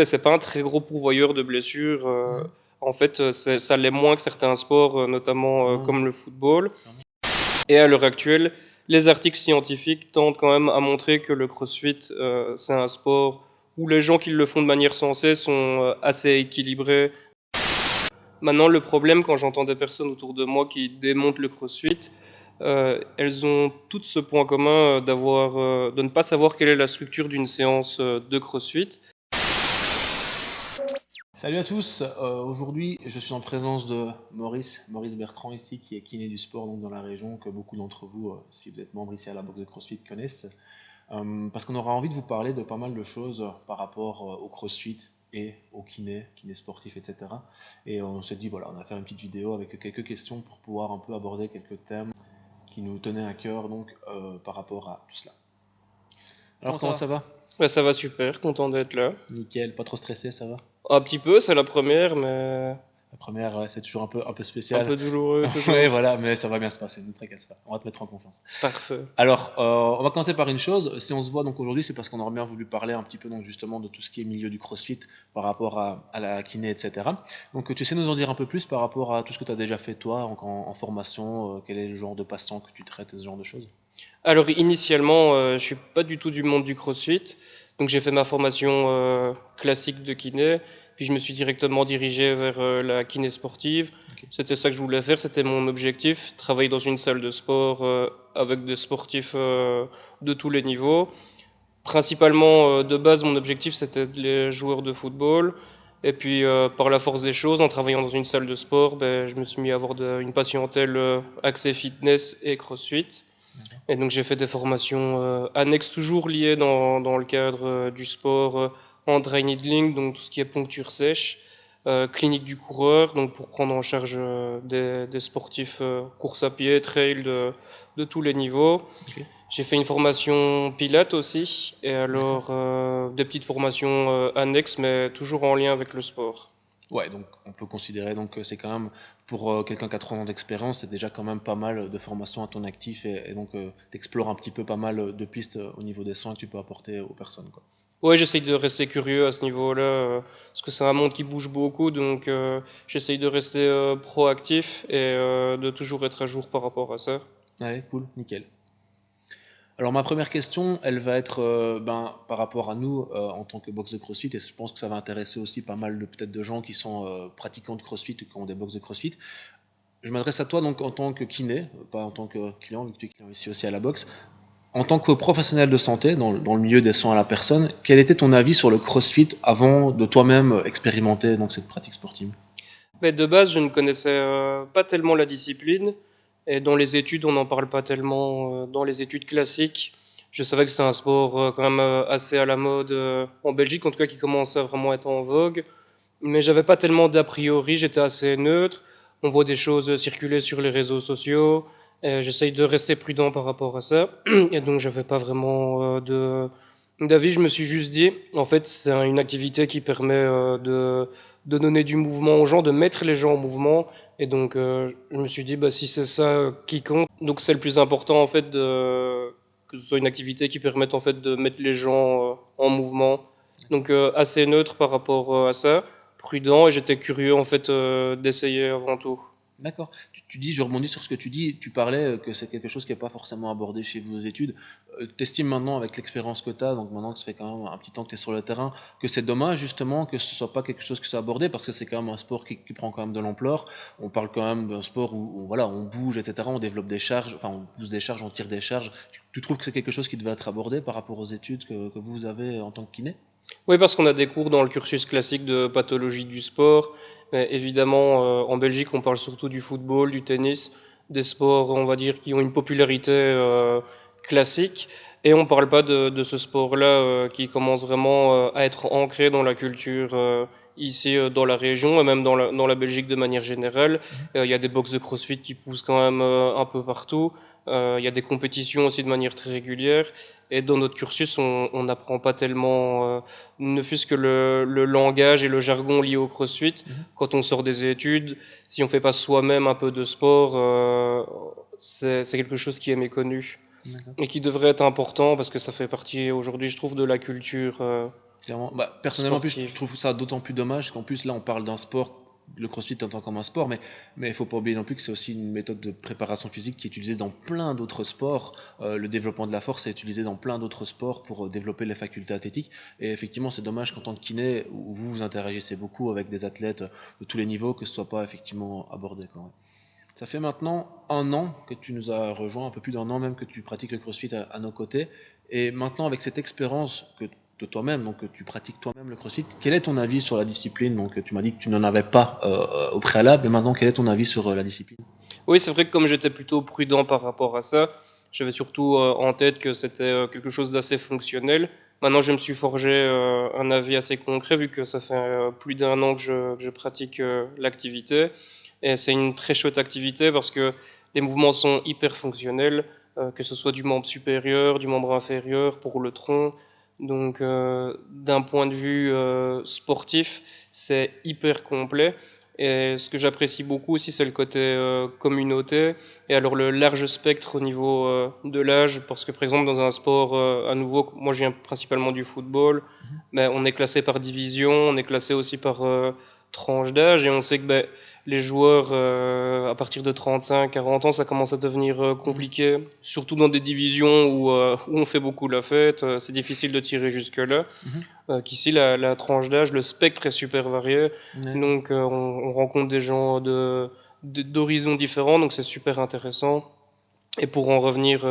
C'est pas un très gros pourvoyeur de blessures. En fait, ça l'est moins que certains sports, notamment comme le football. Et à l'heure actuelle, les articles scientifiques tentent quand même à montrer que le CrossFit, c'est un sport où les gens qui le font de manière sensée sont assez équilibrés. Maintenant, le problème, quand j'entends des personnes autour de moi qui démontent le CrossFit, elles ont toutes ce point commun de ne pas savoir quelle est la structure d'une séance de CrossFit. Salut à tous, aujourd'hui je suis en présence de Maurice Bertrand ici, qui est kiné du sport donc dans la région, que beaucoup d'entre vous, si vous êtes membre ici à la boxe de CrossFit, connaissent. Parce qu'on aura envie de vous parler de pas mal de choses par rapport au CrossFit et au kiné sportif, etc. Et on s'est dit, voilà, on va faire une petite vidéo avec quelques questions pour pouvoir un peu aborder quelques thèmes qui nous tenaient à cœur donc par rapport à tout cela. Alors comment ça va? Ouais, ça va super, content d'être là. Nickel, pas trop stressé, ça va? Un petit peu, c'est la première, mais La première, ouais, c'est toujours un peu un spécial. peu douloureux toujours. Oui, voilà, mais ça va bien se passer, ne tracasse pas. On va te mettre en confiance. Parfait. Alors, on va commencer par une chose. Si on se voit donc aujourd'hui, c'est parce qu'on aurait bien voulu parler un petit peu donc justement de tout ce qui est milieu du CrossFit par rapport à la kiné, etc. Donc, tu sais nous en dire un peu plus par rapport à tout ce que tu as déjà fait toi en formation, quel est le genre de patient que tu traites et ce genre de choses? Alors initialement, je suis pas du tout du monde du CrossFit, donc j'ai fait ma formation classique de kiné, puis je me suis directement dirigé vers la kiné sportive. Ok. C'était ça que je voulais faire, c'était mon objectif, travailler dans une salle de sport avec des sportifs de tous les niveaux. Principalement, de base, mon objectif c'était les joueurs de football. Et puis, par la force des choses, en travaillant dans une salle de sport, ben, je me suis mis à avoir une patientèle axée fitness et CrossFit. D'accord. Et donc j'ai fait des formations annexes toujours liées dans le cadre du sport en dry needling, donc tout ce qui est poncture sèche, clinique du coureur, donc pour prendre en charge des sportifs course à pied, trail de tous les niveaux. Ok. J'ai fait une formation pilates aussi, et alors des petites formations annexes, mais toujours en lien avec le sport. Ouais, donc on peut considérer donc que c'est quand même, pour quelqu'un qui a 3 ans d'expérience, c'est déjà quand même pas mal de formation à ton actif et donc t'explores un petit peu pas mal de pistes au niveau des soins que tu peux apporter aux personnes, quoi. Ouais, j'essaye de rester curieux à ce niveau-là, parce que c'est un monde qui bouge beaucoup, donc j'essaye de rester proactif et de toujours être à jour par rapport à ça. Allez, cool, nickel. Alors ma première question, elle va être par rapport à nous en tant que box de CrossFit, et je pense que ça va intéresser aussi pas mal de peut-être de gens qui sont pratiquants de CrossFit ou qui ont des box de CrossFit. Je m'adresse à toi donc en tant que kiné, pas en tant que client, vu que tu es client ici aussi à la boxe. En tant que professionnel de santé, dans le milieu des soins à la personne, quel était ton avis sur le CrossFit avant de toi-même expérimenter donc cette pratique sportive? Mais de base, je ne connaissais pas tellement la discipline, et dans les études, on n'en parle pas tellement. Dans les études classiques, je savais que c'est un sport quand même assez à la mode en Belgique, en tout cas qui commence à vraiment être en vogue. Mais j'avais pas tellement d'a priori, j'étais assez neutre. On voit des choses circuler sur les réseaux sociaux. J'essaye de rester prudent par rapport à ça. Et donc, j'avais pas vraiment d'avis. Je me suis juste dit, en fait, c'est une activité qui permet de donner du mouvement aux gens, de mettre les gens en mouvement. Et donc, je me suis dit, bah, si c'est ça qui compte, donc c'est le plus important, en fait, que ce soit une activité qui permette, en fait, de mettre les gens en mouvement. Donc, assez neutre par rapport à ça, prudent, et j'étais curieux, en fait, d'essayer avant tout. D'accord. Tu dis, je rebondis sur ce que tu dis, tu parlais que c'est quelque chose qui n'est pas forcément abordé chez vos études. T'estimes maintenant, avec l'expérience que tu as, donc maintenant que ça fait quand même un petit temps que tu es sur le terrain, que c'est dommage justement que ce soit pas quelque chose qui soit abordé parce que c'est quand même un sport qui prend quand même de l'ampleur. On parle quand même d'un sport où voilà, on bouge, etc. On développe des charges, enfin on pousse des charges, on tire des charges. Tu trouves que c'est quelque chose qui devait être abordé par rapport aux études que vous avez en tant que kiné? Oui, parce qu'on a des cours dans le cursus classique de pathologie du sport. Mais évidemment, en Belgique, on parle surtout du football, du tennis, des sports, on va dire, qui ont une popularité classique. Et on ne parle pas de ce sport-là qui commence vraiment à être ancré dans la culture ici dans la région et même dans la Belgique de manière générale. Il y a des box de CrossFit qui poussent quand même un peu partout. Il y a des compétitions aussi de manière très régulière. Et dans notre cursus, on n'apprend pas tellement, ne fût-ce que le langage et le jargon liés au CrossFit. Quand on sort des études, si on fait pas soi-même un peu de sport, c'est quelque chose qui est méconnu D'accord. et qui devrait être important parce que ça fait partie aujourd'hui, je trouve, de la culture Clairement. Bah, personnellement, en plus, je sportive. trouve ça d'autant plus dommage qu'en plus, là, on parle d'un sport, le CrossFit en tant comme un sport, mais il faut pas oublier non plus que c'est aussi une méthode de préparation physique qui est utilisée dans plein d'autres sports. Le développement de la force est utilisé dans plein d'autres sports pour développer les facultés athlétiques. Et effectivement, c'est dommage qu'en tant que kiné, où vous interagissez beaucoup avec des athlètes de tous les niveaux, que ce soit pas effectivement abordé, quoi. Ça fait maintenant 1 an que tu nous as rejoint, un peu plus d'1 an même que tu pratiques le CrossFit à nos côtés. Et maintenant, avec cette expérience de toi-même, donc que tu pratiques toi-même le CrossFit, quel est ton avis sur la discipline? Donc tu m'as dit que tu n'en avais pas au préalable, et maintenant, quel est ton avis sur la discipline? Oui, c'est vrai que comme j'étais plutôt prudent par rapport à ça, j'avais surtout en tête que c'était quelque chose d'assez fonctionnel. Maintenant, je me suis forgé un avis assez concret vu que ça fait plus d'1 an que je pratique l'activité. Et c'est une très chouette activité parce que les mouvements sont hyper fonctionnels, que ce soit du membre supérieur, du membre inférieur, pour le tronc. Donc, d'un point de vue sportif, c'est hyper complet. Et ce que j'apprécie beaucoup aussi, c'est le côté communauté et alors le large spectre au niveau de l'âge, parce que par exemple dans un sport à nouveau, moi je viens principalement du football, mais on est classé par division, on est classé aussi par tranche d'âge et on sait que ben, les joueurs à partir de 35, 40 ans, ça commence à devenir compliqué, surtout dans des divisions où on fait beaucoup la fête, c'est difficile de tirer jusque-là. Mhm. Qu'ici, la tranche d'âge, le spectre est super varié. Ouais. Donc, on rencontre des gens d'horizons différents, donc c'est super intéressant. Et pour en revenir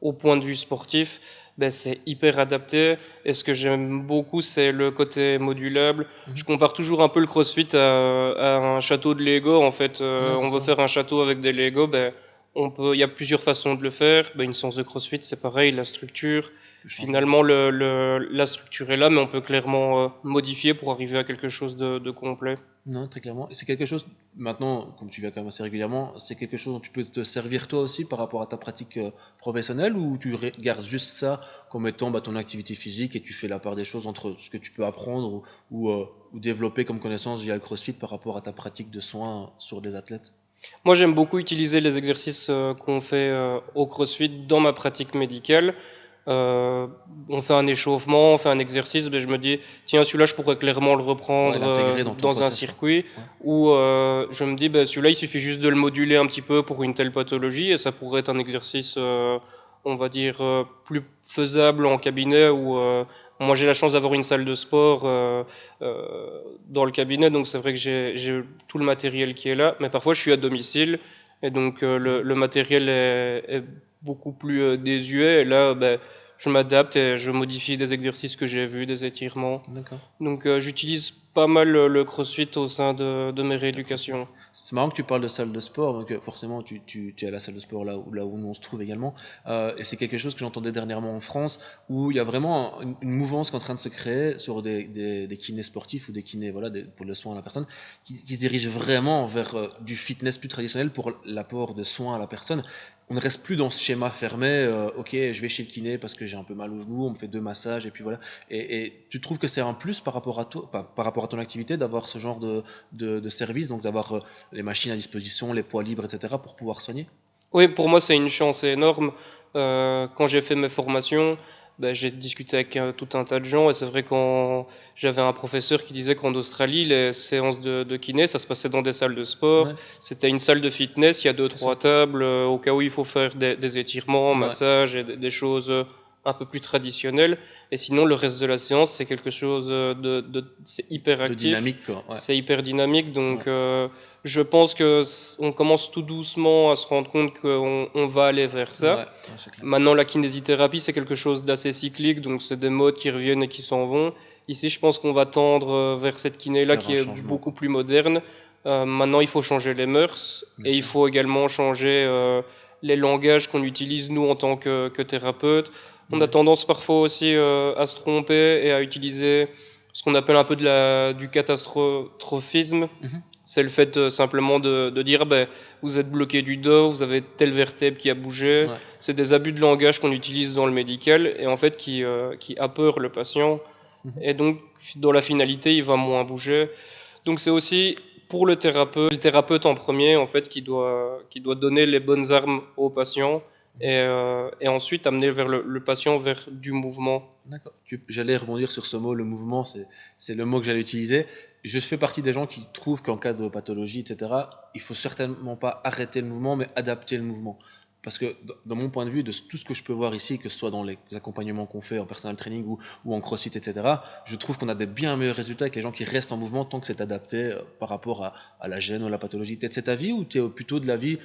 au point de vue sportif, ben, c'est hyper adapté. Et ce que j'aime beaucoup, c'est le côté modulable. Je Mhm. compare toujours un peu le CrossFit à un château de Lego. En fait, Ouais, c'est on veut ça. faire un château avec des Lego, ben, il y a plusieurs façons de le faire. Ben, une séance de CrossFit, c'est pareil, la structure. Tu changes rien. Finalement, la structure est là, mais on peut clairement modifier pour arriver à quelque chose de complet. Non, très clairement. Et c'est quelque chose, maintenant, comme tu viens quand même assez régulièrement, c'est quelque chose dont tu peux te servir toi aussi par rapport à ta pratique professionnelle, ou tu regardes juste ça comme étant bah, ton activité physique et tu fais la part des choses entre ce que tu peux apprendre ou développer comme connaissance via le CrossFit par rapport à ta pratique de soins sur des athlètes? Moi, j'aime beaucoup utiliser les exercices qu'on fait au CrossFit dans ma pratique médicale. Euh, on fait un échauffement, on fait un exercice, ben je me dis, tiens, celui-là, je pourrais clairement le Ouais, reprendre l'intégrer dans ton dans un process, quoi. circuit. Ouais. Ou je me dis, ben celui-là, il suffit juste de le moduler un petit peu pour une telle pathologie, et ça pourrait être un exercice, on va dire, plus faisable en cabinet, ou moi, j'ai la chance d'avoir une salle de sport dans le cabinet, donc c'est vrai que j'ai tout le matériel qui est là, mais parfois, je suis à domicile, et donc le matériel est beaucoup plus désuet, et là, ben, je m'adapte et je modifie des exercices que j'ai vus, des étirements. D'accord. Donc j'utilise pas mal le CrossFit au sein de mes La CrossFit. rééducations. C'est marrant que tu parles de salle de sport, donc forcément tu es à la salle de sport là où nous on se trouve également. Et c'est quelque chose que j'entendais dernièrement en France, où il y a vraiment une mouvance qui est en train de se créer sur des kinés sportifs ou des kinés voilà, pour le soin à la personne, qui se dirigent vraiment vers du fitness plus traditionnel pour l'apport de soins à la personne. On ne reste plus dans ce schéma fermé, ok, je vais chez le kiné parce que j'ai un peu mal au genou, on me fait 2 massages et puis voilà. Et tu trouves que c'est un plus par rapport à toi, par rapport à ton activité, d'avoir ce genre de service, donc d'avoir les machines à disposition, les poids libres, etc., pour pouvoir soigner? Oui, pour moi, c'est une chance énorme. Quand j'ai fait mes formations, ben, j'ai discuté avec tout un tas de gens et c'est vrai quand j'avais un professeur qui disait qu'en Australie, les séances de kiné, ça se passait dans des salles de sport. Ouais, C'était une salle de fitness, il y a deux, c'est ça. trois tables au cas où il faut faire des étirements, Ouais, massages et des choses un peu plus traditionnelles. Et sinon, le reste de la séance, c'est quelque chose c'est hyper de actif, dynamique, quoi. Ouais, c'est hyper dynamique. Donc, ouais. je pense que on commence tout doucement à se rendre compte qu'on va aller vers Ouais, ça. ouais, c'est clair. Maintenant, la kinésithérapie, c'est quelque chose d'assez cyclique, donc c'est des modes qui reviennent et qui s'en vont. Ici, je pense qu'on va tendre vers cette kiné-là Faire qui un est changement, beaucoup quoi. plus moderne. Maintenant, il faut changer les mœurs Bien et il sûr. faut également changer les langages qu'on utilise, nous, en tant que thérapeutes. On a Ouais. tendance parfois aussi à se tromper et à utiliser ce qu'on appelle un peu du catastrophisme. Mhm. C'est le fait simplement de dire ben, vous êtes bloqué du dos, vous avez telle vertèbre qui a bougé. Ouais. C'est des abus de langage qu'on utilise dans le médical et en fait qui apeurent le patient. Mhm. Et donc, dans la finalité, il va moins bouger. Donc, c'est aussi pour le thérapeute en premier, en fait, qui doit donner les bonnes armes au patient et ensuite amener le patient vers du mouvement. D'accord. J'allais rebondir sur ce mot, le mouvement, c'est le mot que j'allais utiliser. Je fais partie des gens qui trouvent qu'en cas de pathologie, etc., il faut certainement pas arrêter le mouvement, mais adapter le mouvement. Parce que dans mon point de vue, de tout ce que je peux voir ici, que ce soit dans les accompagnements qu'on fait en personal training ou en crossfit, etc., je trouve qu'on a des bien meilleurs résultats avec les gens qui restent en mouvement tant que c'est adapté par rapport à la gêne ou à la pathologie. T'es de cet avis ou tu es plutôt de l'avis,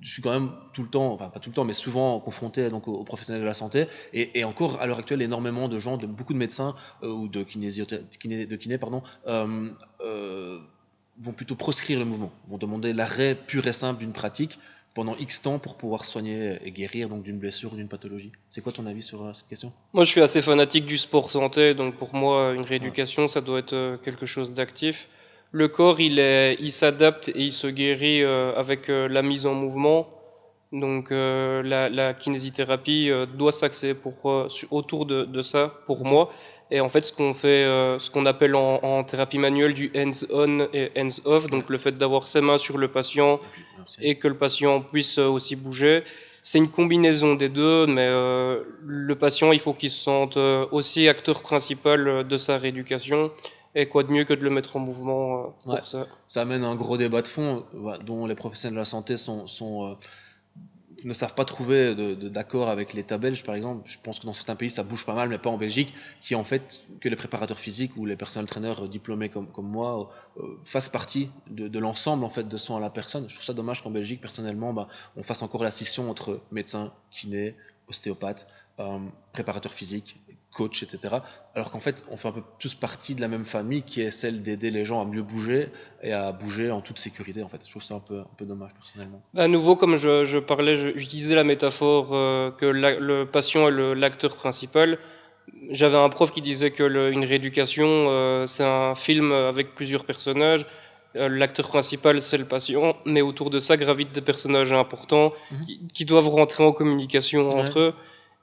je suis quand même tout le temps, enfin pas tout le temps, mais souvent confronté donc aux professionnels de la santé et encore à l'heure actuelle énormément de gens, beaucoup de médecins ou de kinés, pardon, vont plutôt proscrire le mouvement, vont demander l'arrêt pur et simple d'une pratique pendant X temps pour pouvoir soigner et guérir donc d'une blessure ou d'une pathologie. C'est quoi ton avis sur cette question? Moi, je suis assez fanatique du sport santé, donc pour moi, une Ouais. rééducation, ça doit être quelque chose d'actif. Le corps, il s'adapte et il se guérit avec la mise en mouvement. Donc la kinésithérapie doit s'axer autour de ça pour Ok. moi. Et en fait, ce qu'on appelle en thérapie manuelle du hands-on et hands-off, Ouais. donc le fait d'avoir ses mains sur le patient Et puis, merci. et que le patient puisse aussi bouger. C'est une combinaison des deux, mais le patient, il faut qu'il se sente aussi acteur principal de sa rééducation. Et quoi de mieux que de le mettre en mouvement Ouais. pour ça. Ça amène un gros débat de fond dont les professionnels de la santé ne savent pas trouver d'accord avec l'État belge, par exemple. Je pense que dans certains pays, ça bouge pas mal, mais pas en Belgique, qui en fait que les préparateurs physiques ou les personnels traîneurs diplômés comme moi fassent partie de l'ensemble en fait de soins à la personne. Je trouve ça dommage qu'en Belgique, personnellement, on fasse encore la scission entre médecin, kiné, ostéopathe, préparateur physique, coach, etc. Alors qu'en fait, on fait un peu tous partie de la même famille qui est celle d'aider les gens à mieux bouger et à bouger en toute sécurité. En fait, je trouve ça un peu dommage personnellement. À nouveau, comme je parlais, j'utilisais la métaphore que le patient est l'acteur principal. J'avais un prof qui disait que une rééducation, c'est un film avec plusieurs personnages. L'acteur principal, c'est le patient, mais autour de ça gravitent des personnages importants qui doivent rentrer en communication Ouais. entre eux.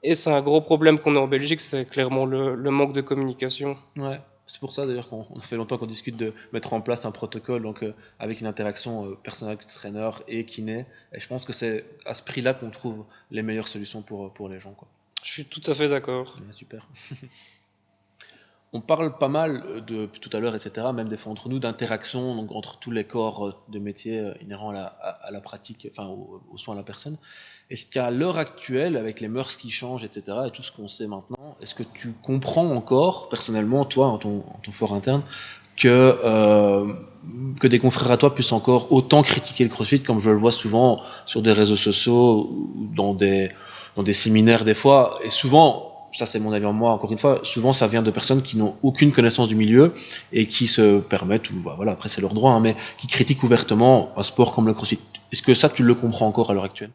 Et c'est un gros problème qu'on a en Belgique, c'est clairement le manque de communication. Ouais, c'est pour ça d'ailleurs qu'on fait longtemps qu'on discute de mettre en place un protocole donc avec une interaction personnel trainer et kiné. Et je pense que c'est à ce prix-là qu'on trouve les meilleures solutions pour les gens, quoi. Je suis tout à fait d'accord. Ouais, super. On parle pas mal depuis tout à l'heure, etc., même des fois entre nous, d'interaction donc, entre tous les corps de métier inhérents à la pratique, enfin aux soins à la personne. Est-ce qu'à l'heure actuelle, avec les mœurs qui changent, etc., et tout ce qu'on sait maintenant, est-ce que tu comprends encore, personnellement, toi, en ton fort interne, que des confrères à toi puissent encore autant critiquer le CrossFit, comme je le vois souvent sur des réseaux sociaux, ou dans des séminaires des fois, et souvent, ça c'est mon avis en moi, encore une fois, souvent ça vient de personnes qui n'ont aucune connaissance du milieu et qui se permettent, ou voilà, après c'est leur droit, hein, mais qui critiquent ouvertement un sport comme le CrossFit. Est-ce que ça tu le comprends encore à l'heure actuelle?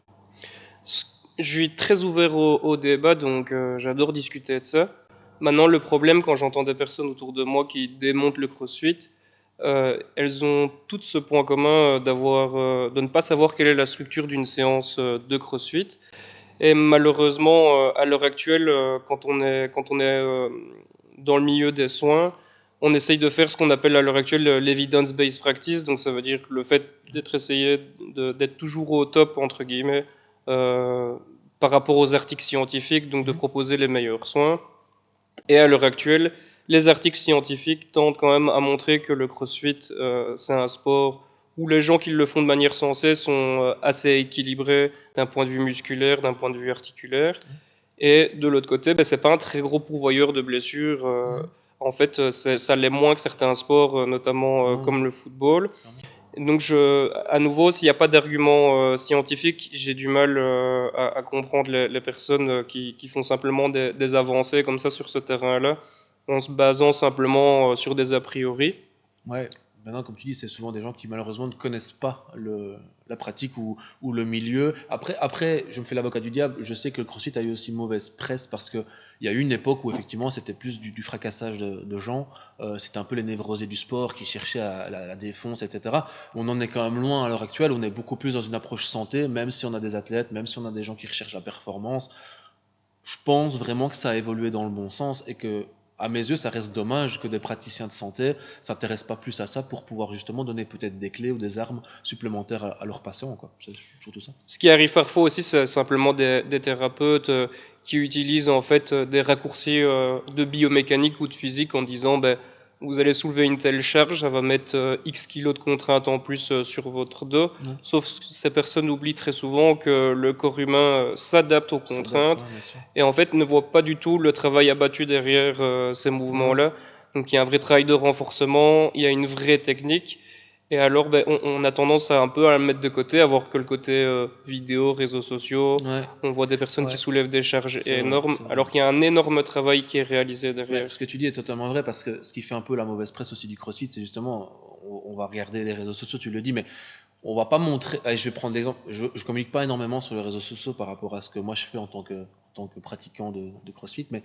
Je suis très ouvert au débat, donc j'adore discuter de ça. Maintenant, le problème, quand j'entends des personnes autour de moi qui démontent le CrossFit, elles ont toutes ce point commun de ne pas savoir quelle est la structure d'une séance de CrossFit. Et malheureusement, à l'heure actuelle, quand on est dans le milieu des soins, on essaye de faire ce qu'on appelle à l'heure actuelle l'evidence-based practice. Donc ça veut dire le fait d'être toujours au top, entre guillemets, euh, par rapport aux articles scientifiques, donc de proposer les meilleurs soins. Et à l'heure actuelle, les articles scientifiques tendent quand même à montrer que le CrossFit, c'est un sport où les gens qui le font de manière sensée sont assez équilibrés d'un point de vue musculaire, d'un point de vue articulaire. Et de l'autre côté, ben, c'est pas un très gros pourvoyeur de blessures. En fait, ça l'est moins que certains sports, notamment Non, comme le football. clairement. Donc, à nouveau, s'il n'y a pas d'argument scientifique, j'ai du mal à comprendre les personnes qui font simplement des avancées comme ça sur ce terrain-là, en se basant simplement sur des a priori. Ouais, maintenant, comme tu dis, c'est souvent des gens qui malheureusement ne connaissent pas la pratique ou le milieu. Après, je me fais l'avocat du diable. Je sais que le CrossFit a eu aussi mauvaise presse parce qu'il y a eu une époque où effectivement c'était plus du fracassage de gens. C'était un peu les névrosés du sport qui cherchaient à la défonce, etc. On en est quand même loin à l'heure actuelle. On est beaucoup plus dans une approche santé, même si on a des athlètes, même si on a des gens qui recherchent la performance. Je pense vraiment que ça a évolué dans le bon sens et que à mes yeux, ça reste dommage que des praticiens de santé s'intéressent pas plus à ça pour pouvoir justement donner peut-être des clés ou des armes supplémentaires à leurs patients, quoi. C'est surtout ça. Ce qui arrive parfois aussi, c'est simplement des thérapeutes qui utilisent en fait des raccourcis de biomécanique ou de physique en disant ben, vous allez soulever une telle charge, ça va mettre X kilos de contrainte en plus sur votre dos. Ouais. Sauf que ces personnes oublient très souvent que le corps humain s'adapte aux contraintes Ouais, bien sûr. et en fait ne voit pas du tout le travail abattu derrière ces mouvements-là. Donc il y a un vrai travail de renforcement, il y a une vraie technique. Et alors, ben, on a tendance à un peu à le mettre de côté, à voir que le côté vidéo, réseaux sociaux. Ouais, On voit des personnes qui ouais, soulèvent des charges c'est vrai, énormes, c'est vrai. alors qu'il y a un énorme travail qui est réalisé Mais derrière. ce que tu dis est totalement vrai parce que ce qui fait un peu la mauvaise presse aussi du CrossFit, c'est justement, on va regarder les réseaux sociaux, tu le dis, mais on va pas montrer. Allez, je vais prendre l'exemple. Je communique pas énormément sur les réseaux sociaux par rapport à ce que moi je fais en tant que pratiquant de CrossFit, mais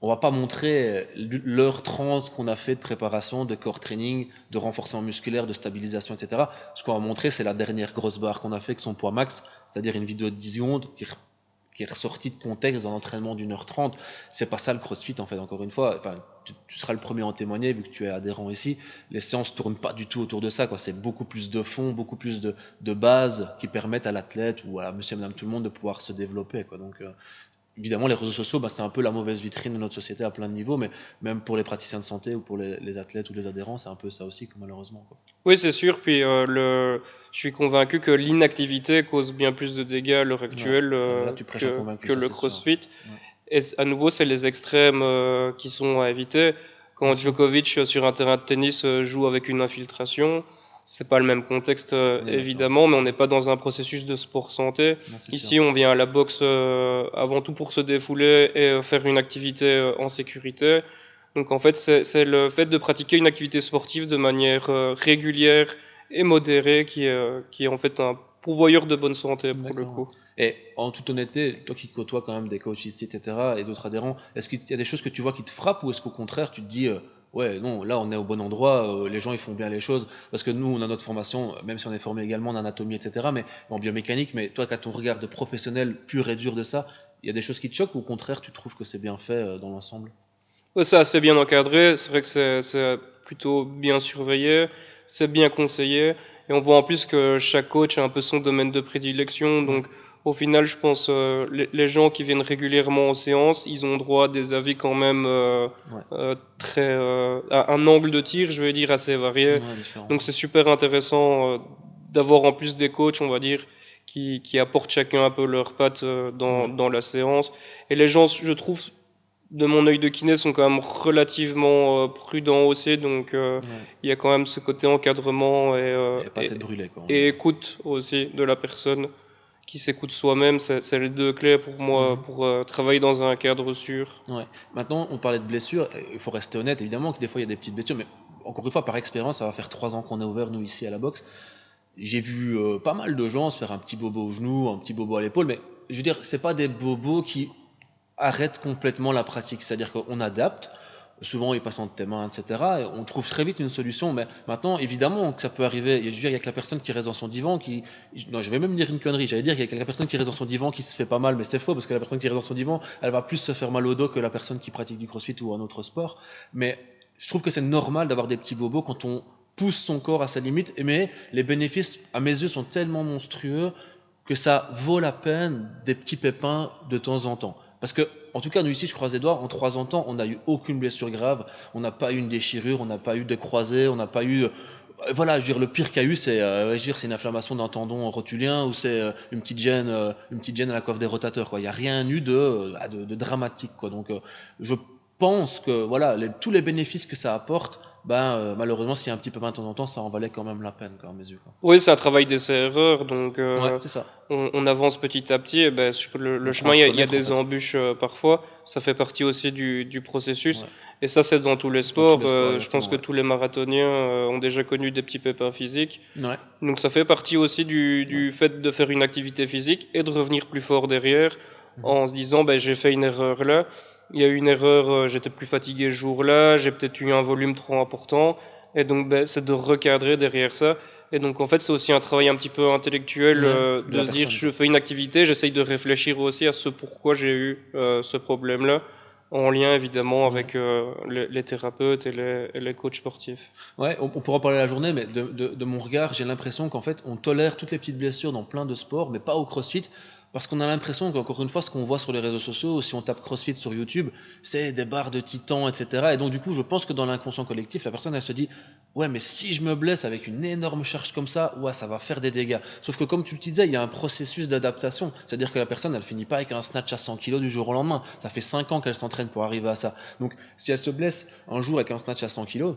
on va pas montrer l'heure 30 qu'on a fait de préparation, de core training, de renforcement musculaire, de stabilisation, etc. Ce qu'on va montrer, c'est la dernière grosse barre qu'on a fait avec son poids max, c'est-à-dire une vidéo de 10 secondes qui est ressortie de contexte dans l'entraînement d'1h30. C'est pas ça le CrossFit, en fait, encore une fois. Enfin, tu seras le premier à en témoigner, vu que tu es adhérent ici. Les séances tournent pas du tout autour de ça, quoi. C'est beaucoup plus de fond, beaucoup plus de bases qui permettent à l'athlète ou à monsieur, madame, tout le monde de pouvoir se développer, quoi. Donc, évidemment, les réseaux sociaux, bah, c'est un peu la mauvaise vitrine de notre société à plein de niveaux, mais même pour les praticiens de santé ou pour les athlètes ou les adhérents, c'est un peu ça aussi, malheureusement, quoi. Oui, c'est sûr. Puis je suis convaincu que l'inactivité cause bien plus de dégâts à l'heure Ouais. actuelle Là, tu prêches un convaincu, que ça, le c'est sûr. CrossFit. Ouais. Et à nouveau, c'est les extrêmes qui sont à éviter. Quand Bien sûr. Djokovic sur un terrain de tennis joue avec une infiltration, c'est pas le même contexte On est d'accord. évidemment, mais on n'est pas dans un processus de sport santé. Non, c'est Ici, sûr. on vient à la boxe avant tout pour se défouler et faire une activité en sécurité. Donc en fait, c'est le fait de pratiquer une activité sportive de manière régulière et modérée qui est en fait un pourvoyeur de bonne santé pour le D'accord. coup. Et en toute honnêteté, toi qui côtoies quand même des coachs ici, etc., et d'autres adhérents, est-ce qu'il y a des choses que tu vois qui te frappent ou est-ce qu'au contraire tu te dis, ouais, non, là on est au bon endroit, les gens ils font bien les choses, parce que nous on a notre formation, même si on est formé également en anatomie, etc., mais en biomécanique, mais toi, quand ton regard de professionnel pur et dur de ça, il y a des choses qui te choquent ou au contraire tu trouves que c'est bien fait dans l'ensemble? Ouais, c'est assez bien encadré, c'est vrai que c'est plutôt bien surveillé, c'est bien conseillé, et on voit en plus que chaque coach a un peu son domaine de prédilection, Ouais. donc au final, je pense les gens qui viennent régulièrement aux séances, ils ont droit à des avis quand même Ouais. très à un angle de tir, je vais dire, assez varié. Ouais, différent. Donc c'est super intéressant d'avoir en plus des coachs, on va dire, qui apportent chacun un peu leur patte Ouais. dans la séance. Et les gens, je trouve, de mon œil de kiné, sont quand même relativement prudents aussi. Donc Ouais. il y a quand même ce côté encadrement Et pas tête brûlée, quoi, on est et d'accord. écoute aussi de la personne qui s'écoute soi-même. C'est les deux clés pour moi Mhm. pour travailler dans un cadre sûr. Ouais. Maintenant, on parlait de blessures. Il faut rester honnête, évidemment, que des fois il y a des petites blessures, mais encore une fois, par expérience, ça va faire 3 ans qu'on est ouvert, nous, ici à la boxe. J'ai vu pas mal de gens se faire un petit bobo au genou, un petit bobo à l'épaule, mais je veux dire, c'est pas des bobos qui arrêtent complètement la pratique. C'est-à-dire qu'on adapte. Souvent, ils passent entre tes mains, etc. Et on trouve très vite une solution. Mais maintenant, évidemment, que ça peut arriver. Je veux dire, il y a que la personne qui reste dans son divan qui. Non, je vais même dire une connerie. J'allais dire qu'il y a que la personne qui reste dans son divan qui se fait pas mal, mais c'est faux parce que la personne qui reste dans son divan, elle va plus se faire mal au dos que la personne qui pratique du crossfit ou un autre sport. Mais je trouve que c'est normal d'avoir des petits bobos quand on pousse son corps à sa limite. Mais les bénéfices, à mes yeux, sont tellement monstrueux que ça vaut la peine des petits pépins de temps en temps. Parce que, en tout cas, nous ici, je croise les doigts, en 3 ans de temps, on n'a eu aucune blessure grave, on n'a pas eu une déchirure, on n'a pas eu de croisés, on n'a pas eu. Voilà, je veux dire, le pire qu'il y a eu, c'est une inflammation d'un tendon rotulien ou c'est une petite gêne à la coiffe des rotateurs, quoi. Il n'y a rien eu de dramatique, quoi. Donc, je pense que, voilà, tous les bénéfices que ça apporte, malheureusement, s'il y a un petit peu de temps en temps, ça en valait quand même la peine, quoi, à mes yeux, quoi. Oui, c'est un travail d'essai-erreur, donc Ouais, c'est ça. on avance petit à petit. Et ben, sur le On apprend chemin, à se il y a connaître, en des fait. embûches parfois. Ça fait partie aussi du processus. Ouais. Et ça, c'est dans tous les Dans tous sports. les sports, Je pense exactement, que ouais. tous les marathoniens ont déjà connu des petits pépins physiques. Ouais. Donc ça fait partie aussi Ouais. du fait de faire une activité physique et de revenir plus fort derrière Mhm. en se disant ben, j'ai fait une erreur là. Il y a eu une erreur, j'étais plus fatigué ce jour-là, j'ai peut-être eu un volume trop important. Et donc ben, c'est de recadrer derrière ça. Et donc en fait c'est aussi un travail un petit peu intellectuel Ouais, de de la se dire personne, je quoi. fais une activité, j'essaye de réfléchir aussi à ce pourquoi j'ai eu ce problème-là. en lien évidemment Ouais. avec les thérapeutes et les coachs sportifs. Ouais, on pourra parler la journée, mais de mon regard, j'ai l'impression qu'en fait, on tolère toutes les petites blessures dans plein de sports, mais pas au CrossFit, parce qu'on a l'impression qu'encore une fois, ce qu'on voit sur les réseaux sociaux, si on tape CrossFit sur YouTube, c'est des barres de titans, etc. Et donc, du coup, je pense que dans l'inconscient collectif, la personne, elle se dit, ouais, mais si je me blesse avec une énorme charge comme ça, ouais, ça va faire des dégâts. Sauf que, comme tu le disais, il y a un processus d'adaptation. C'est-à-dire que la personne, elle finit pas avec un snatch à 100 kilos du jour au lendemain. Ça fait 5 ans qu'elle s'entraîne pour arriver à ça. Donc, si elle se blesse un jour avec un snatch à 100 kilos,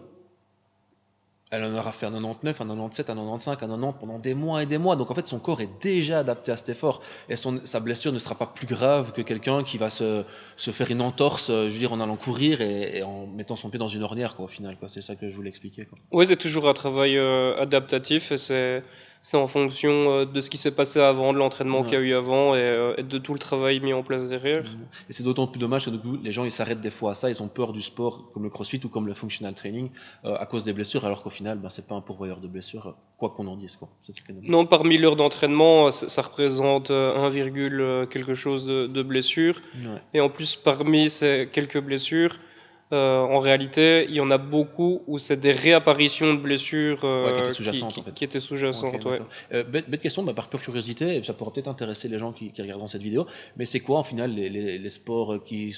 elle en aura fait un 99, un 97, un 95, un 90 pendant des mois et des mois. Donc en fait, son corps est déjà adapté à cet effort. Et sa blessure ne sera pas plus grave que quelqu'un qui va se faire une entorse, je veux dire, en allant courir et en mettant son pied dans une ornière, quoi, au final. Quoi. C'est ça que je voulais expliquer. Quoi. Oui, c'est toujours un travail adaptatif et c'est en fonction de ce qui s'est passé avant, de l'entraînement qu'il y a Ouais. eu avant et de tout le travail mis en place derrière. Et c'est d'autant plus dommage que du coup, les gens ils s'arrêtent des fois à ça, ils ont peur du sport comme le crossfit ou comme le functional training à cause des blessures, alors qu'au final, ben, c'est pas un pourvoyeur de blessures, quoi qu'on en dise. Quoi. C'est très dommage. Non, parmi l'heure d'entraînement, ça représente 1, quelque chose de blessures. Ouais. Et en plus, parmi ces quelques blessures, en réalité, il y en a beaucoup où c'est des réapparitions de blessures Ouais, qui était sous-jacente en fait. qui étaient Ok, sous-jacentes. Ouais. d'accord. Bête question, bah, par pure curiosité, ça pourra peut-être intéresser les gens qui regarderont cette vidéo, mais c'est quoi en final les sports qui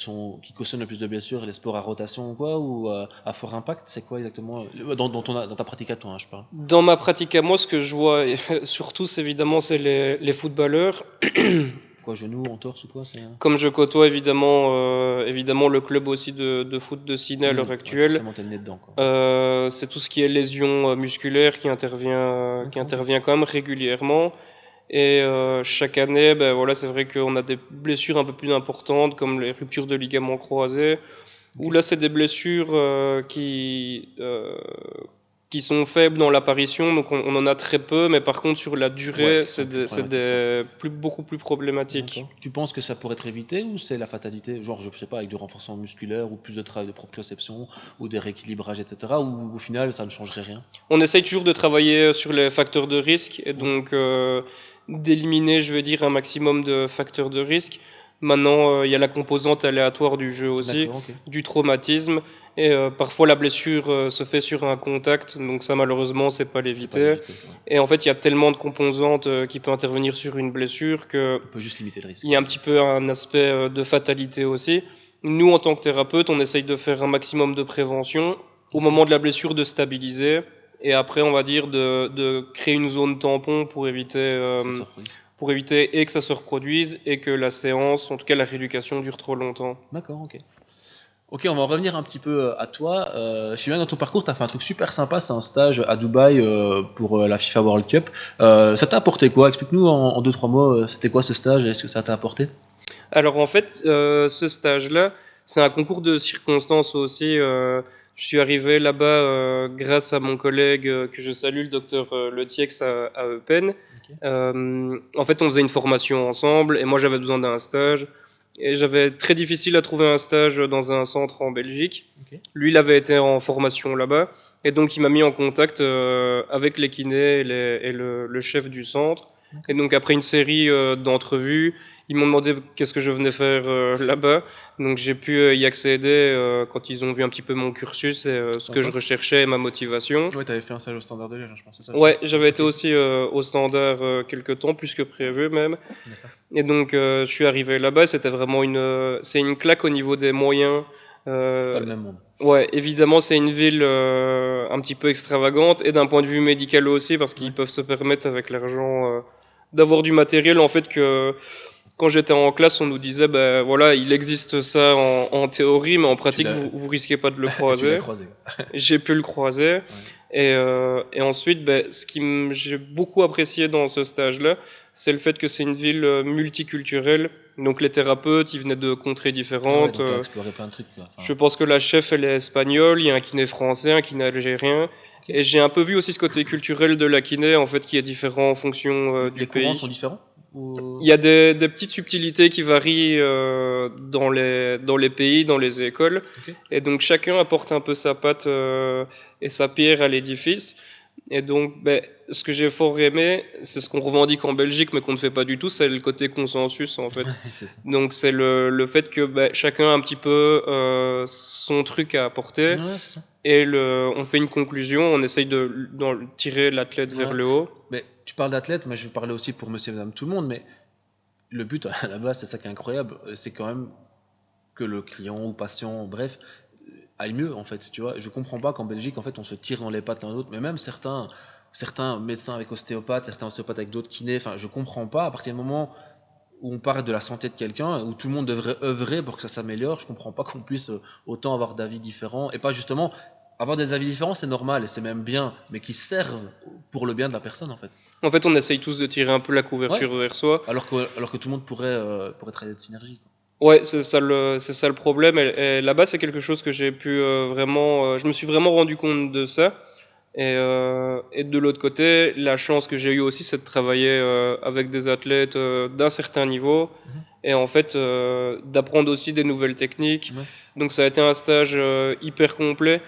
causent le plus de blessures, les sports à rotation ou quoi, ou à fort impact, c'est quoi exactement dans ta pratique à toi, hein, je parle. Dans ma pratique à moi, ce que je vois, et surtout, évidemment, c'est les footballeurs. Quoi, genou, entorse ou quoi, c'est. Comme je côtoie évidemment le club aussi de foot de Ciné à l'heure Ouais, actuelle, forcément t'es le nez dedans, quoi. c'est tout ce qui est lésions musculaires qui D'accord, ok. intervient quand même régulièrement. Et chaque année, ben voilà, c'est vrai qu'on a des blessures un peu plus importantes, comme les ruptures de ligaments croisés, où Ok. là, c'est des blessures qui sont faibles dans l'apparition, donc on en a très peu, mais par contre, sur la Ouais, durée, qui sont plus c'est problématiques, quoi. beaucoup plus problématique. D'accord. Tu penses que ça pourrait être évité ou c'est la fatalité? Genre, je sais pas, avec du renforcement musculaire ou plus de travail de proprioception ou des rééquilibrages, etc. Ou au final, ça ne changerait rien? On essaye toujours de travailler sur les facteurs de risque et Ouais. donc d'éliminer, je veux dire, un maximum de facteurs de risque. Maintenant, il y a la composante aléatoire du jeu aussi, D'accord, ok. du traumatisme, et parfois la blessure se fait sur un contact, donc ça malheureusement c'est pas C'est pas l'éviter. l'éviter. Ouais. Et en fait, il y a tellement de composantes qui peuvent intervenir sur une blessure que On peut juste limiter le il risque. y a un petit peu un aspect de fatalité aussi. Nous, en tant que thérapeute, on essaye de faire un maximum de prévention au moment de la blessure, de stabiliser, et après, on va dire de créer une zone tampon C'est surprise. pour éviter et que ça se reproduise et que la séance, en tout cas la rééducation, dure trop longtemps. D'accord, ok. Ok, on va en revenir un petit peu à toi. Je suis bien dans ton parcours, tu as fait un truc super sympa, c'est un stage à Dubaï pour la FIFA World Cup. Ça t'a apporté quoi? Explique-nous en 2-3 mots, c'était quoi ce stage et est-ce que ça t'a apporté? Alors en fait, ce stage-là, c'est un concours de circonstances aussi. Je suis arrivé là-bas grâce à mon collègue que je salue, le docteur Le Tiex à Eupen. Ok. En fait, on faisait une formation ensemble et moi j'avais besoin d'un stage. Et j'avais très difficile à trouver un stage dans un centre en Belgique. Ok. Lui, il avait été en formation là-bas. Et donc, il m'a mis en contact avec les kinés et le chef du centre. Et donc, après une série d'entrevues, ils m'ont demandé qu'est-ce que je venais faire là-bas. Donc, j'ai pu y accéder quand ils ont vu un petit peu mon cursus et ce que je Sympa. recherchais et ma motivation. Ouais, t'avais fait un stage au Standard de Liège, je pense, c'est ça Ouais, j'avais été Ok. aussi au standard quelques temps, plus que prévu même. D'accord. Et donc, je suis arrivé là-bas, c'était vraiment c'est une claque au niveau des moyens. Pas Euh, le même monde. ouais, évidemment, c'est une ville un petit peu extravagante et d'un point de vue médical aussi, parce qu'ils Ouais. peuvent se permettre avec l'argent d'avoir du matériel. En fait, que quand j'étais en classe, on nous disait, ben voilà, il existe ça en théorie, mais en Tu pratique, l'as, vous risquez pas de le et tu l'as croiser. croisé. J'ai pu le croiser. Ouais. Et ensuite, ben, j'ai beaucoup apprécié dans ce stage-là, c'est le fait que c'est une ville multiculturelle. Donc les thérapeutes, ils venaient de contrées Ah ouais, différentes. donc t'as exploré plein de trucs, quoi. Je Enfin, pense que la chef, elle est espagnole, il y a un kiné français, un kiné algérien. ok. Et j'ai un peu vu aussi ce côté culturel de la kiné, en fait, qui est différent en fonction du Les courants sont pays. différents? Il y a des petites subtilités qui varient dans les pays, dans les écoles. Ok. Et donc chacun apporte un peu sa patte et sa pierre à l'édifice. Et donc, ce que j'ai fort aimé, c'est ce qu'on revendique en Belgique, mais qu'on ne fait pas du tout, c'est le côté consensus, en fait. C'est ça. Donc, c'est le fait que chacun a un petit peu son truc à apporter, Ouais, c'est ça. et on fait une conclusion, on essaye de tirer l'athlète vers Ouais. le haut. Mais tu parles d'athlète, mais je vais parler aussi pour monsieur et madame tout le monde, mais le but à la base, c'est ça qui est incroyable, c'est quand même que le client ou patient, bref, aille mieux en fait, tu vois. Je comprends pas qu'en Belgique, en fait, on se tire dans les pattes l'un l'autre, mais même certains médecins avec ostéopathes, certains ostéopathes avec d'autres kinés, enfin, je comprends pas, à partir du moment où on parle de la santé de quelqu'un, où tout le monde devrait œuvrer pour que ça s'améliore, je comprends pas qu'on puisse autant avoir d'avis différents, et pas justement, avoir des avis différents, c'est normal, et c'est même bien, mais qui servent pour le bien de la personne, en fait. En fait, on essaye tous de tirer un peu la Ouais, couverture vers soi. alors que tout le monde pourrait travailler de synergie, quoi. Ouais, c'est ça le problème. Et là-bas, c'est quelque chose que j'ai pu vraiment. Je me suis vraiment rendu compte de ça. Et de l'autre côté, la chance que j'ai eue aussi, c'est de travailler avec des athlètes d'un certain niveau. Mhm. Et en fait, d'apprendre aussi des nouvelles techniques. Ouais. Donc, ça a été un stage hyper complet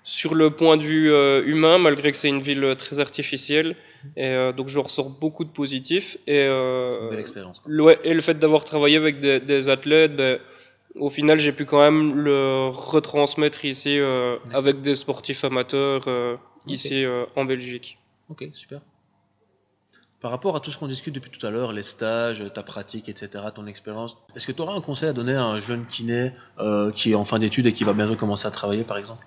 sur le point de vue humain, malgré que c'est une ville très artificielle. Et donc, je ressors beaucoup de positifs. Une belle expérience, quoi. Et le fait d'avoir travaillé avec des athlètes, au final, j'ai pu quand même le retransmettre ici D'accord. avec des sportifs amateurs Ok. ici en Belgique. Ok, super. Par rapport à tout ce qu'on discute depuis tout à l'heure, les stages, ta pratique, etc., ton expérience, est-ce que tu auras un conseil à donner à un jeune kiné qui est en fin d'études et qui va bientôt commencer à travailler, par exemple?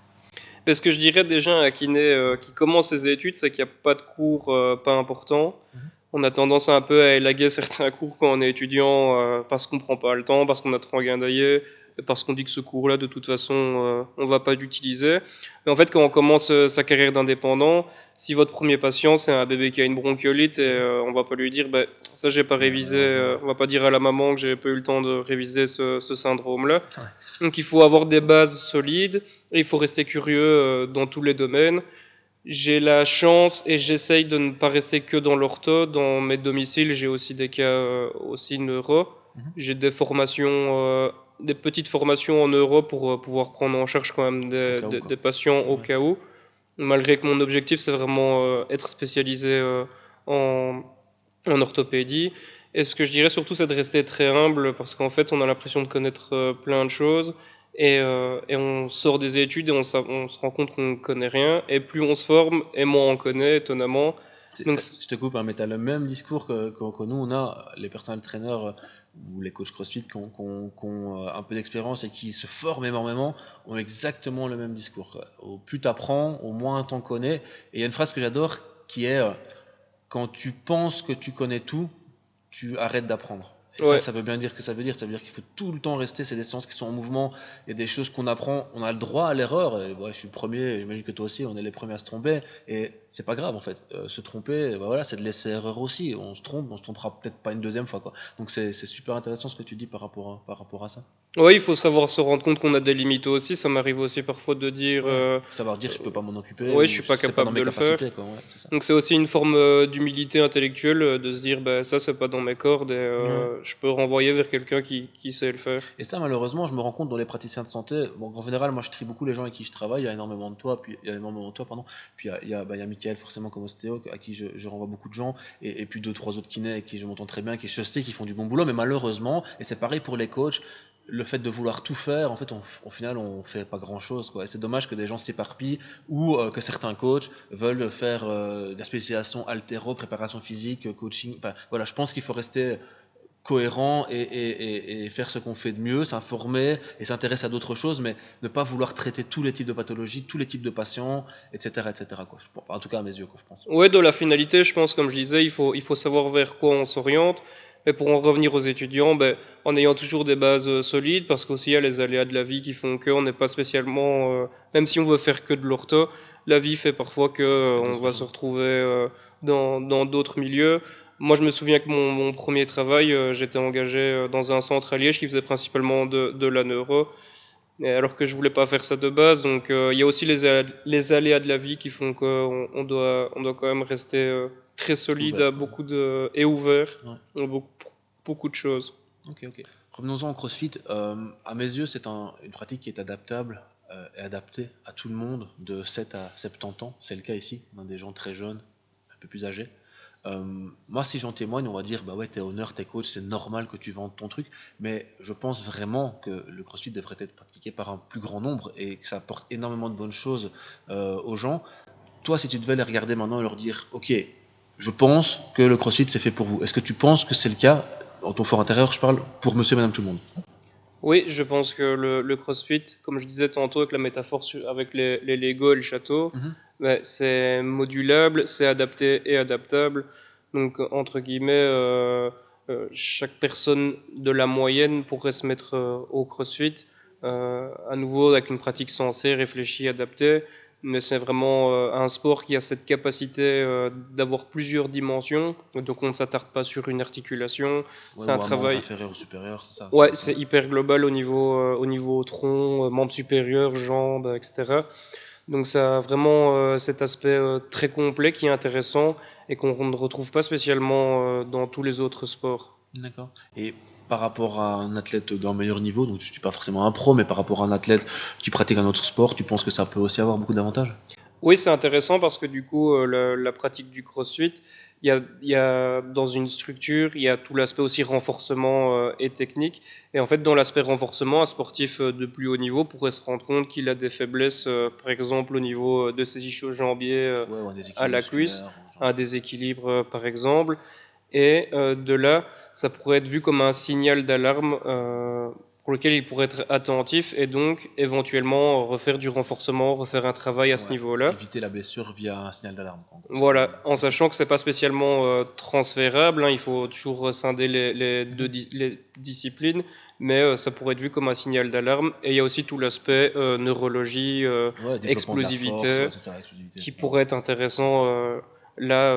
Parce que je dirais déjà à un kiné qui commence ses études, c'est qu'il n'y a pas de cours pas importants. Mhm. On a tendance un peu à élaguer certains cours quand on est étudiant parce qu'on prend pas le temps, parce qu'on a trop regardé, parce qu'on dit que ce cours-là, de toute façon, on va pas l'utiliser. Mais en fait, quand on commence sa carrière d'indépendant, si votre premier patient, c'est un bébé qui a une bronchiolite, et on va pas lui dire, ça, j'ai pas Ouais, révisé, malheureusement, ouais. on va pas dire à la maman que j'ai pas eu le temps de réviser ce syndrome-là. Ouais. Donc il faut avoir des bases solides, et il faut rester curieux dans tous les domaines. J'ai la chance et j'essaye de ne pas rester que dans l'ortho. Dans mes domiciles, j'ai aussi des cas aussi neuro. Mhm. J'ai des formations, des petites formations en neuro pour pouvoir prendre en charge quand même Au des, cas où, des- quoi. des patients au Ouais. cas où. Malgré que mon objectif, c'est vraiment être spécialisé en, en orthopédie. Et ce que je dirais surtout, c'est de rester très humble parce qu'en fait, on a l'impression de connaître plein de choses et on sort des études et on se rend compte qu'on ne connaît rien. Et plus on se forme, et moins on connaît, étonnamment. Donc, Je te coupe, hein, mais tu as le même discours que nous, on a, les personal trainers ou les coachs CrossFit qui ont un peu d'expérience et qui se forment énormément, ont exactement le même discours, quoi. Au plus tu apprends, au moins tu en connais. Et il y a une phrase que j'adore qui est quand tu penses que tu connais tout, tu arrêtes d'apprendre. Et ouais. ça veut bien dire que ça veut dire. Ça veut dire qu'il faut tout le temps rester. C'est des sciences qui sont en mouvement. Il y a des choses qu'on apprend. On a le droit à l'erreur. Et ouais, je suis le premier. J'imagine que toi aussi, on est les premiers à se tromper. Et c'est pas grave en fait. Se tromper, voilà, c'est de laisser erreur aussi. On se trompe. On se trompera peut-être pas une deuxième fois, quoi. Donc c'est super intéressant ce que tu dis par rapport à ça. Ouais, il faut savoir se rendre compte qu'on a des limites aussi. Ça m'arrive aussi parfois de dire Ouais. Savoir dire je peux pas m'en occuper ouais, je ou suis pas c'est pas dans capable mes de le faire. capacités, quoi. Ouais, c'est ça. Donc c'est aussi une forme d'humilité intellectuelle de se dire ça c'est pas dans mes cordes et Ouais. je peux renvoyer vers quelqu'un qui sait le faire. Et ça, malheureusement, je me rends compte dans les praticiens de santé. Bon, en général, moi, je trie beaucoup les gens avec qui je travaille. Il y a énormément de toi, puis il y a énormément de toi, pardon. Puis il y a Michael, forcément, comme ostéo, à qui je renvoie beaucoup de gens. Et puis deux, trois autres kinés avec qui je m'entends très bien, qui je sais qu'ils font du bon boulot. Mais malheureusement, et c'est pareil pour les coachs, le fait de vouloir tout faire, en fait, au final, on fait pas grand chose, quoi. Et c'est dommage que des gens s'éparpillent ou que certains coachs veulent faire de la spécialisation altéro, préparation physique, coaching. Enfin, voilà, je pense qu'il faut rester cohérent et faire ce qu'on fait de mieux, s'informer et s'intéresser à d'autres choses, mais ne pas vouloir traiter tous les types de pathologies, tous les types de patients, etc., etc., quoi. En tout cas, à mes yeux, quoi, je pense. Ouais, de la finalité, je pense, comme je disais, il faut savoir vers quoi on s'oriente. Mais pour en revenir aux étudiants, en ayant toujours des bases solides, parce qu'aussi il y a les aléas de la vie qui font qu'on n'est pas spécialement, même si on veut faire que de l'ortho, la vie fait parfois que Il y a on d'autres va se choses. retrouver dans d'autres milieux. Moi, je me souviens que mon premier travail, j'étais engagé dans un centre à Liège qui faisait principalement de la neuro. Et alors que je voulais pas faire ça de base, donc il y a aussi les aléas de la vie qui font qu'on doit quand même rester très solide à Ouvert. et ouvert Ouais. à beaucoup de choses. Ok, ok. Revenons-en au CrossFit. À mes yeux, c'est une pratique qui est adaptable est adapté à tout le monde de 7 à 70 ans. C'est le cas ici. On a des gens très jeunes, un peu plus âgés. Moi, si j'en témoigne, on va dire, bah ouais, t'es honneur, t'es coach, c'est normal que tu vendes ton truc, mais je pense vraiment que le CrossFit devrait être pratiqué par un plus grand nombre et que ça apporte énormément de bonnes choses aux gens. Toi, si tu devais les regarder maintenant et leur dire, ok, je pense que le CrossFit c'est fait pour vous, est-ce que tu penses que c'est le cas, en ton fort intérieur, je parle, pour monsieur et madame tout le monde? Oui, je pense que le CrossFit, comme je disais tantôt avec la métaphore avec les Lego et le château, ben, c'est modulable, c'est adapté et adaptable. Donc, entre guillemets, chaque personne de la moyenne pourrait se mettre au CrossFit, à nouveau avec une pratique sensée, réfléchie, adaptée. Mais c'est vraiment un sport qui a cette capacité d'avoir plusieurs dimensions. Donc, on ne s'attarde pas sur une articulation. Ouais, C'est un ou un membre travail. inférieur ou supérieur, c'est ça, Ouais, ça. c'est hyper global au niveau tronc, membres supérieurs, jambes, etc. Donc ça a vraiment cet aspect très complet qui est intéressant et qu'on ne retrouve pas spécialement dans tous les autres sports. D'accord. Et par rapport à un athlète d'un meilleur niveau, donc je ne suis pas forcément un pro, mais par rapport à un athlète qui pratique un autre sport, tu penses que ça peut aussi avoir beaucoup d'avantages? Oui, c'est intéressant parce que du coup, la pratique du CrossFit, il y a dans une structure, il y a tout l'aspect aussi renforcement et technique. Et en fait, dans l'aspect renforcement, un sportif de plus haut niveau pourrait se rendre compte qu'il a des faiblesses, par exemple au niveau de ses ischio-jambiers Ouais, ou un à déséquilibre la cuisse, musculaire, j'en un sais rien. déséquilibre par exemple. Et de là, ça pourrait être vu comme un signal d'alarme pour lequel il pourrait être attentif et donc éventuellement refaire du renforcement, refaire un travail à ce Ouais. niveau-là. Éviter la blessure via un signal d'alarme, en gros, c'est ça. Voilà, en Ok. sachant que c'est pas spécialement transférable, hein, il faut toujours scinder les disciplines, mais ça pourrait être vu comme un signal d'alarme. Et il y a aussi tout l'aspect neurologie, Ouais, développement de la force, explosivité, ouais, c'est ça, exclusivité, qui c'est ça. pourrait être intéressant là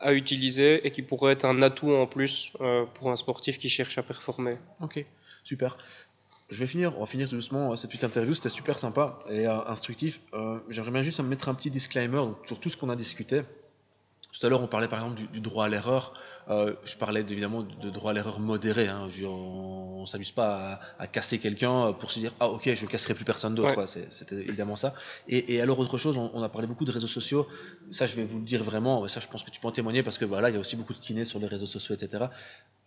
à utiliser et qui pourrait être un atout en plus pour un sportif qui cherche à performer. Ok, super. On va finir tout doucement cette petite interview, c'était super sympa et instructif. J'aimerais bien juste mettre un petit disclaimer donc, sur tout ce qu'on a discuté. Tout à l'heure, on parlait par exemple du droit à l'erreur. Je parlais évidemment de droit à l'erreur modéré. Hein. On ne s'amuse pas à casser quelqu'un pour se dire ah ok, je casserai plus personne d'autre. Ouais. Ouais, c'était évidemment ça. Et alors autre chose, on a parlé beaucoup de réseaux sociaux. Ça, je vais vous le dire vraiment. Ça, je pense que tu peux en témoigner parce que voilà, il y a aussi beaucoup de kinés sur les réseaux sociaux, etc.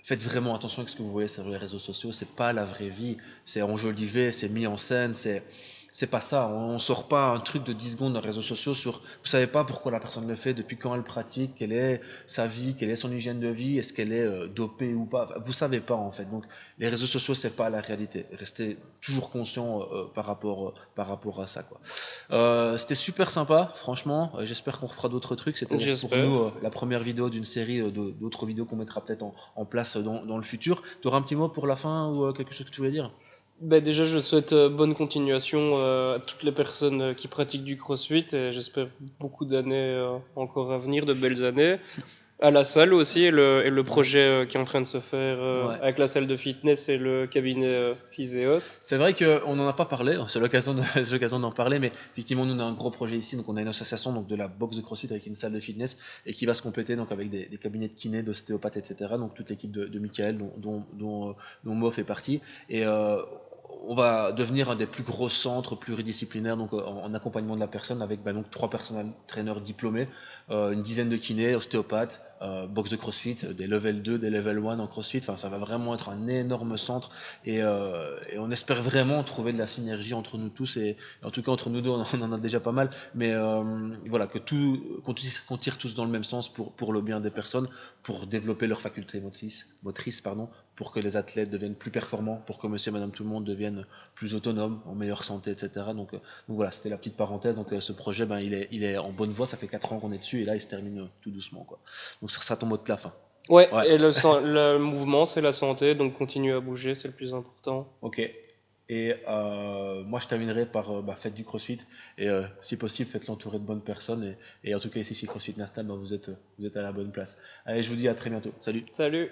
Faites vraiment attention à ce que vous voyez sur les réseaux sociaux. C'est pas la vraie vie. C'est enjolivé, c'est mis en scène, c'est pas ça. On sort pas un truc de 10 secondes dans les réseaux sociaux sur. Vous savez pas pourquoi la personne le fait, depuis quand elle pratique, quelle est sa vie, quelle est son hygiène de vie, est-ce qu'elle est dopée ou pas. Enfin, vous savez pas en fait. Donc les réseaux sociaux c'est pas la réalité. Restez toujours conscient par rapport à ça quoi. C'était super sympa, franchement. J'espère qu'on refera d'autres trucs. C'était donc pour J'espère. nous la première vidéo d'une série d'autres vidéos qu'on mettra peut-être en place dans le futur. Tu auras un petit mot pour la fin ou quelque chose que tu voulais dire? Ben déjà, je souhaite bonne continuation à toutes les personnes qui pratiquent du CrossFit et j'espère beaucoup d'années encore à venir, de belles années. À la salle aussi et le Ouais. projet qui est en train de se faire Ouais. avec la salle de fitness et le cabinet Physéos. C'est vrai qu'on n'en a pas parlé, c'est l'occasion c'est l'occasion d'en parler, mais effectivement, nous, on a un gros projet ici. Donc, on a une association donc, de la boxe de CrossFit avec une salle de fitness et qui va se compléter donc, avec des cabinets de kiné, d'ostéopathes, etc. Donc, toute l'équipe de Michael, dont Mo fait partie. Et on va devenir un des plus gros centres pluridisciplinaires donc, en accompagnement de la personne avec donc, 3 personal trainers diplômés, une dizaine de kinés, ostéopathes, boxe de CrossFit, des level 2, des level 1 en CrossFit. Enfin, ça va vraiment être un énorme centre et on espère vraiment trouver de la synergie entre nous tous et en tout cas entre nous deux on en a déjà pas mal, mais voilà qu'on tire tous dans le même sens pour le bien des personnes, pour développer leurs facultés motrices pardon, pour que les athlètes deviennent plus performants, pour que monsieur et madame tout le monde deviennent plus autonomes, en meilleure santé, etc. Donc voilà, c'était la petite parenthèse. Donc ce projet, il est en bonne voie, ça fait 4 ans qu'on est dessus et là il se termine tout doucement quoi. Donc ça sera ton mot de la fin. Ouais, Ouais. et le mouvement, c'est la santé, donc continuer à bouger, c'est le plus important. Ok. Et moi, je terminerai par faites du CrossFit et si possible, faites l'entourer de bonnes personnes. Et en tout cas, ici chez CrossFit Nastal, vous êtes à la bonne place. Allez, je vous dis à très bientôt. Salut. Salut!